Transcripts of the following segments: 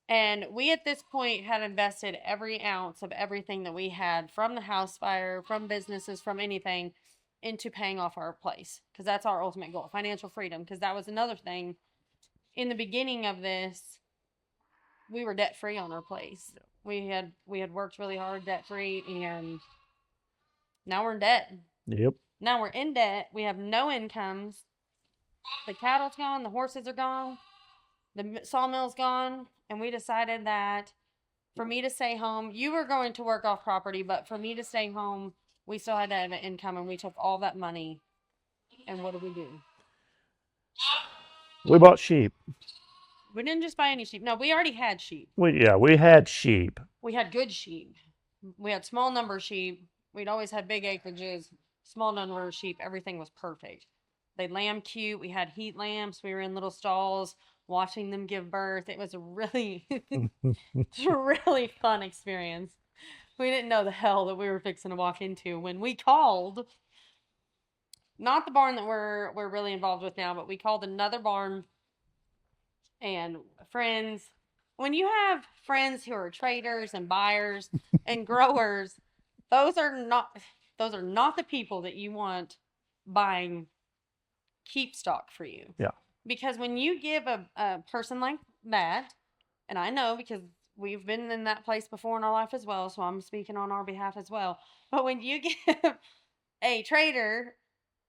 And we at this point had invested every ounce of everything that we had from the house fire, from businesses, from anything into paying off our place. Because that's our ultimate goal, financial freedom. Because that was another thing. In the beginning of this, we were debt free on our place. We had worked really hard, debt free, and now we're in debt. Yep. Now we're in debt. We have no incomes. The cattle's gone. The horses are gone. The sawmill's gone. And we decided that for me to stay home, you were going to work off property, but for me to stay home, we still had to have an income, and we took all that money. And what did we do? We bought sheep. We didn't just buy any sheep. No, we already had sheep. We had sheep. We had good sheep. We had small number of sheep. We'd always had big acreages, small number of sheep. Everything was perfect. They lamb cute. We had heat lamps. We were in little stalls watching them give birth. It was a really, really fun experience. We didn't know the hell that we were fixing to walk into when we called. Not the barn that we're really involved with now, but we called another barn and friends. When you have friends who are traders and buyers and growers, those are not those are not the people that you want buying keep stock for you. Yeah. Because when you give a person like that, and I know because we've been in that place before in our life as well, so I'm speaking on our behalf as well. But when you give a trader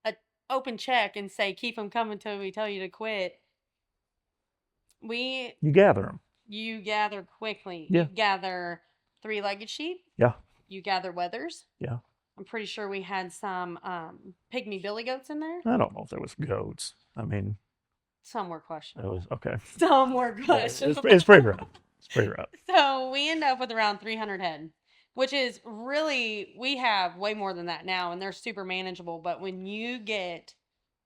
a open check and say keep them coming till we tell you to quit, we You gather them. you gather quickly. You Yeah. gather three-legged sheep. Yeah. You gather wethers. Yeah. I'm pretty sure we had some pygmy billy goats in there. I don't know if there was goats. I mean, Some were it questionable. was okay. Some were Yeah, questionable. it's pretty rough. It's pretty rough. So we end up with around 300 head, which is really, we have way more than that now, and they're super manageable. But when you get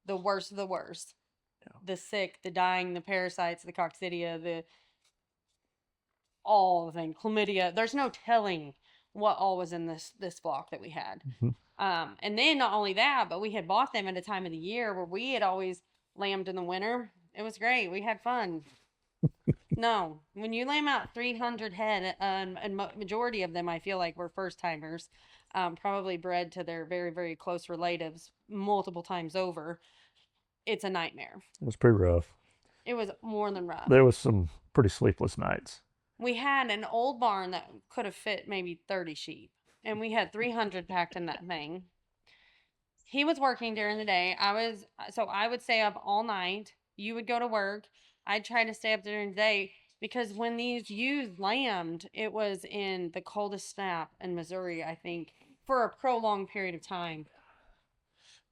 the worst of the worst, Yeah. the sick, the dying, the parasites, the coccidia, all the things, chlamydia, there's no telling what all was in this block that we had. Mhm. And then not only that, but we had bought them at a time of the year where we had always lambed in the winter. It was great. We had fun. No, when you lamb out 300 head, and majority of them, I feel like were first timers, probably bred to their very, very close relatives multiple times over. It's a nightmare. It was pretty rough. It was more than rough. There was some pretty sleepless nights. We had an old barn that could have fit maybe 30 sheep, and we had 300 packed in that thing. He was working during the day. I would stay up all night. You would go to work. I'd try to stay up during the day because when these ewes lambed, it was in the coldest snap in Missouri, I think, for a prolonged period of time.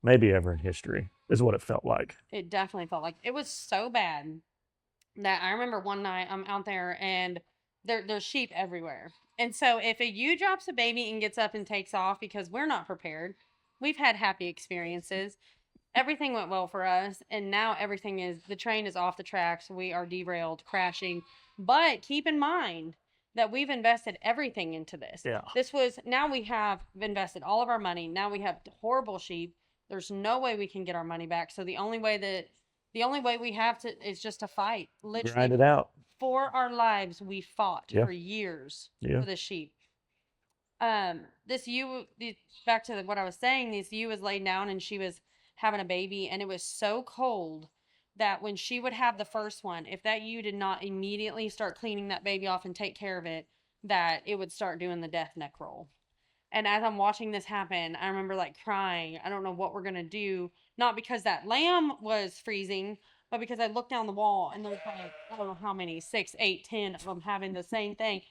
Maybe ever in history is what it felt like. It definitely felt like it was so bad that I remember one night I'm out there and there's sheep everywhere. And so if a ewe drops a baby and gets up and takes off because we're not prepared, we've had happy experiences. Everything went well for us, and now everything is the train is off the tracks. We are derailed, crashing. But keep in mind that we've invested everything into this. Yeah. This was now we have invested all of our money. Now we have horrible sheep. There's no way we can get our money back. So the only way we have to is just to fight. Grind Literally it out. for our lives, we fought Yeah. for years Yeah. for the sheep. This ewe, back to what I was saying, this ewe was laid down and she was having a baby, and it was so cold that when she would have the first one, if that ewe did not immediately start cleaning that baby off and take care of it, that it would start doing the death neck roll. And as I'm watching this happen, I remember like crying. I don't know what we're gonna do. Not because that lamb was freezing, but because I looked down the wall and there's like, I don't know how many, 6, 8, 10 of them having the same thing.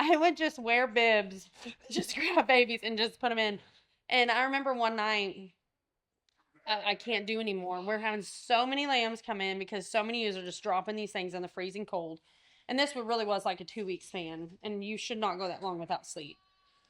I would just wear bibs, just grab babies and just put them in. And I remember one night, I can't do anymore. We're having so many lambs come in because so many ewes are just dropping these things in the freezing cold. And this really was like a 2 week span, and you should not go that long without sleep.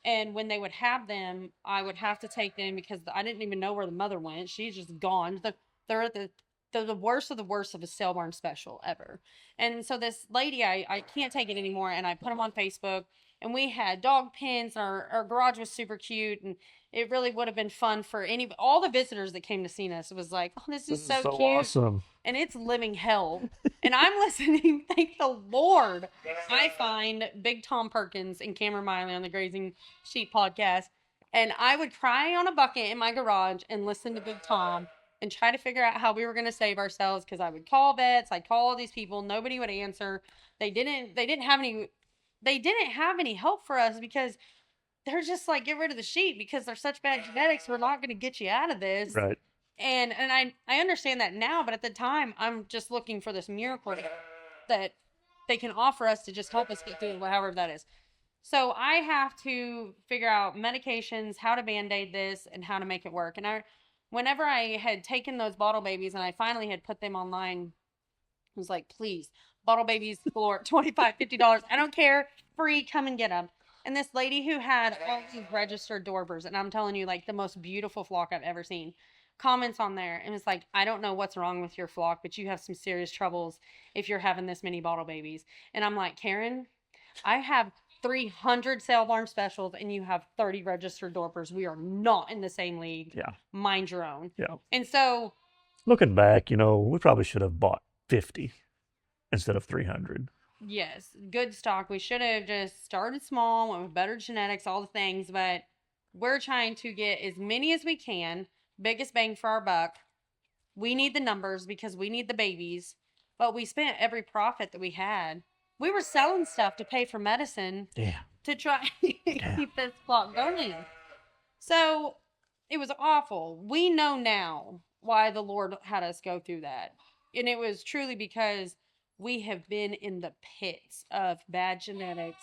And when they would have them, I would have to take them because I didn't even know where the mother went. She's just gone. They're the worst of the worst of a sale barn special ever. And so this lady, I can't take it anymore. And I put them on Facebook, and we had dog pens. Our garage was super cute. And it really would have been fun for all the visitors that came to see us. It was like, oh, this This is is so so cute. awesome. and it's living hell. And I'm listening, thank the Lord, I find Big Tom Perkins and Cameron Miley on the Grazing Sheep podcast. And I would cry on a bucket in my garage and listen to Big Tom and try to figure out how we were going to save ourselves, because I would call vets, I'd call all these people, nobody would answer. They didn't have any help for us, because they're just like, get rid of the sheep because they're such bad genetics. We're not going to get you out of this. Right. And I understand that now, but at the time, I'm just looking for this miracle that they can offer us to just help us get through however that is. So I have to figure out medications, how to Band-Aid this, and how to make it work. And whenever I had taken those bottle babies and I finally had put them online, I was like, please, bottle babies for $25, $50. I don't care. Free, come and get them. And this lady who had all these registered Dorbers, and I'm telling you, like, the most beautiful flock I've ever seen, comments on there and it's like, I don't know what's wrong with your flock, but you have some serious troubles if you're having this many bottle babies. And I'm like, Karen, I have 300 sale barn specials and you have 30 registered Dorpers. We are not in the same league. Yeah. Mind your own. Yeah. And so, looking back, we probably should have bought 50 instead of 300. yes, good stock. We should have just started small, went with better genetics, all the things, but we're trying to get as many as we can, biggest bang for our buck. We need the numbers because we need the babies, but we spent every profit that we had. We were selling stuff to pay for medicine to try to keep this flock going. So it was awful. We know now why the Lord had us go through that. And it was truly because we have been in the pits of bad genetics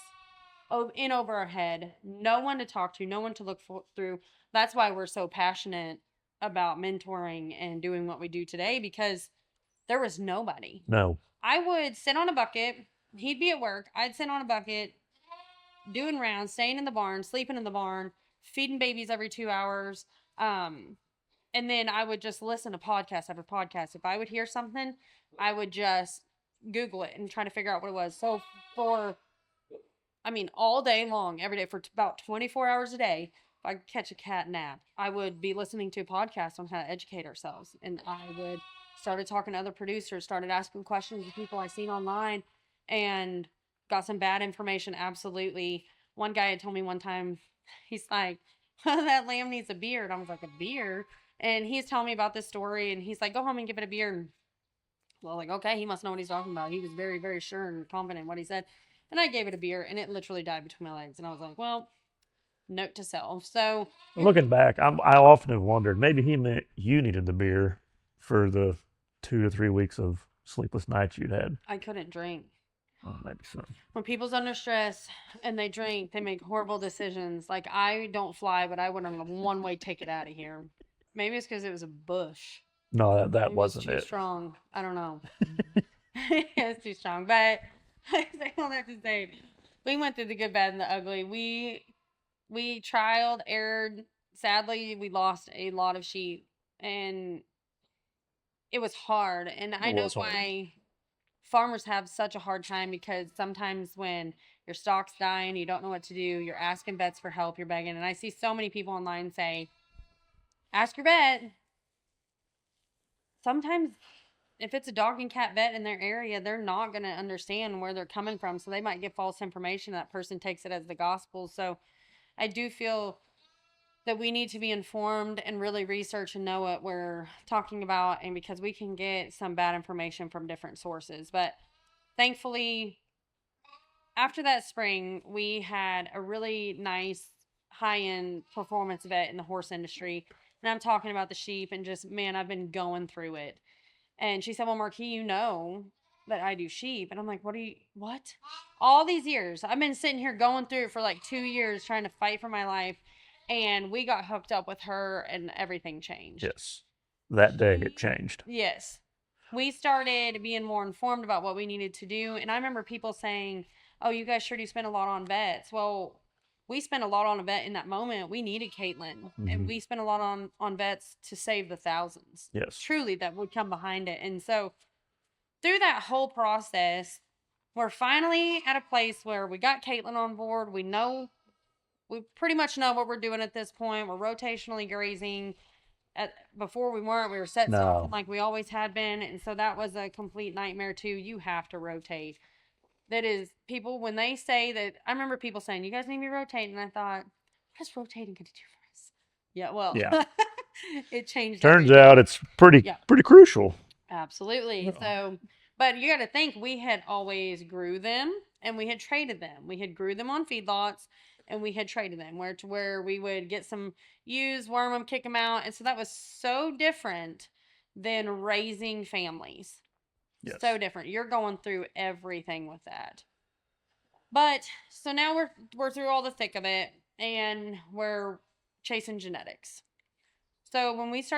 in over our head. No one to talk to, no one to look through. That's why we're so passionate about mentoring and doing what we do today, because there was nobody. No. I would sit on a bucket. He'd be at work. I'd sit on a bucket, doing rounds, staying in the barn, sleeping in the barn, feeding babies every 2 hours. And then I would just listen to podcast after podcast. If I would hear something, I would just Google it and try to figure out what it was. So all day long, every day, for about 24 hours a day, if I could catch a cat nap, I would be listening to a podcast on how to educate ourselves. And I would started talking to other producers, started asking questions to people I seen online, and got some bad information. Absolutely. One guy had told me one time, he's like, that lamb needs a beard. I was like, a beard? And he's telling me about this story, and he's like, go home and give it a beard. Well, like, okay, he must know what he's talking about. He was very, very sure and confident in what he said. And I gave it a beer, and it literally died between my legs. And I was like, well, note to self. So looking back, I often have wondered, maybe he meant you needed the beer for the 2 to 3 weeks of sleepless nights you'd had. I couldn't drink. Oh, maybe so. When people's under stress and they drink, they make horrible decisions. Like, I don't fly, but I went on a one-way ticket out of here. Maybe it's because it was a bush. No, that Maybe wasn't too it. Strong. I don't know. It's too strong. But I don't have to say, we went through the good, bad, and the ugly. We trialed, erred. Sadly, we lost a lot of sheep, and it was hard. And I know why farmers have such a hard time, because sometimes when your stock's dying, you don't know what to do. You're asking vets for help. You're begging. And I see so many people online say, ask your vet. Sometimes if it's a dog and cat vet in their area, they're not going to understand where they're coming from. So they might give false information. That person takes it as the gospel. So I do feel that we need to be informed and really research and know what we're talking about. And because we can get some bad information from different sources. But thankfully, after that spring, we had a really nice high-end performance vet in the horse industry. And I'm talking about the sheep, and just, man, I've been going through it. And she said, well, Marquis, you know that I do sheep. And I'm like, what? All these years, I've been sitting here going through it for like 2 years, trying to fight for my life. And we got hooked up with her, and everything changed. Yes. That day it changed. Yes. We started being more informed about what we needed to do. And I remember people saying, oh, you guys sure do spend a lot on vets. Well, we spent a lot on a vet in that moment. We needed Caitlin. Mm-hmm. And we spent a lot on vets to save the thousands. Yes. Truly, that would come behind it. And so through that whole process, we're finally at a place where we got Caitlin on board. We pretty much know what we're doing at this point. We're rotationally grazing. Before we weren't. We were set No. like we always had been, and so that was a complete nightmare too. You have to rotate. That is, people when they say that. I remember people saying, "You guys need me rotating," and I thought, "What is rotating going to do for us?" Yeah, well, Yeah. it changed. Turns everything. out it's pretty Yeah. pretty crucial. Absolutely. Yeah. So, but you got to think we had always grew them and we had traded them. We had grew them on feedlots and we had traded them where to where we would get some ewes, worm them, kick them out. And so that was so different than raising families. Yes. So different. You're going through everything with that. But so now we're through all the thick of it and we're chasing genetics. So when we started